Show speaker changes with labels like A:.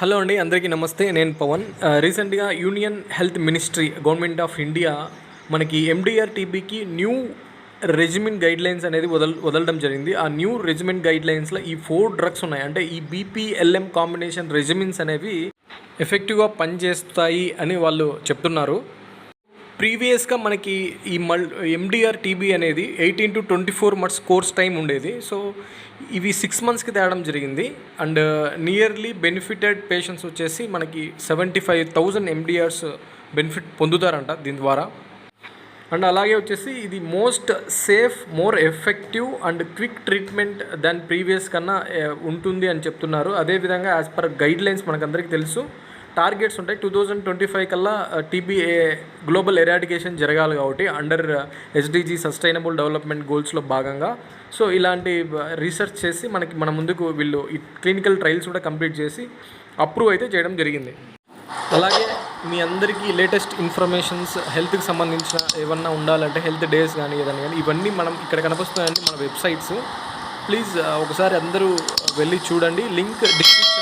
A: Hello అండి, అందరికీ నమస్తే. నేను పవన్. రీసెంట్గా union health ministry government of India మనకి ఎండిఆర్ టీబీకి న్యూ రెజిమెంట్ గైడ్లైన్స్ అనేది వదలడం జరిగింది. ఆ న్యూ రెజిమెంట్ గైడ్లైన్స్లో ఈ 4 డ్రగ్స్ ఉన్నాయి. అంటే ఈ బీపీఎల్ఎం కాంబినేషన్ రెజిమెంట్స్ అనేవి ఎఫెక్టివ్గా పనిచేస్తాయి అని వాళ్ళు చెప్తున్నారు. ప్రీవియస్గా మనకి ఈ ఎండిఆర్ టీబీ అనేది 18 to 24 months కోర్స్ టైం ఉండేది. సో ఇవి 6 monthsకి తేవడం జరిగింది. అండ్ నియర్లీ బెనిఫిటెడ్ పేషెంట్స్ వచ్చేసి మనకి 75,000 ఎండిఆర్స్ బెనిఫిట్ పొందుతారంట దీని ద్వారా. అండ్ అలాగే వచ్చేసి ఇది most safe, more effective and quick treatment దాని ప్రీవియస్ కన్నా ఉంటుంది అని చెప్తున్నారు. అదేవిధంగా యాజ్ పర్ గైడ్ లైన్స్ మనకందరికీ తెలుసు, టార్గెట్స్ ఉంటాయి. 2025 కల్లా టీబీఏ గ్లోబల్ ఎరాడికేషన్ జరగాలి కాబట్టి అండర్ ఎస్డిజి సస్టైనబుల్ డెవలప్మెంట్ గోల్స్లో భాగంగా. సో ఇలాంటి రీసెర్చ్ చేసి మన ముందుకు వీళ్ళు ఈ క్లినికల్ ట్రయల్స్ కూడా కంప్లీట్ చేసి అప్రూవ్ అయితే చేయడం జరిగింది. అలాగే మీ అందరికీ లేటెస్ట్ ఇన్ఫర్మేషన్స్ హెల్త్కి సంబంధించిన ఏమన్నా ఉండాలంటే హెల్త్ డేస్ కానీ ఏదైనా కానీ ఇవన్నీ మనం ఇక్కడ కనిపిస్తున్నాయండి మన వెబ్సైట్స్. ప్లీజ్ ఒకసారి అందరూ వెళ్ళి చూడండి. Link description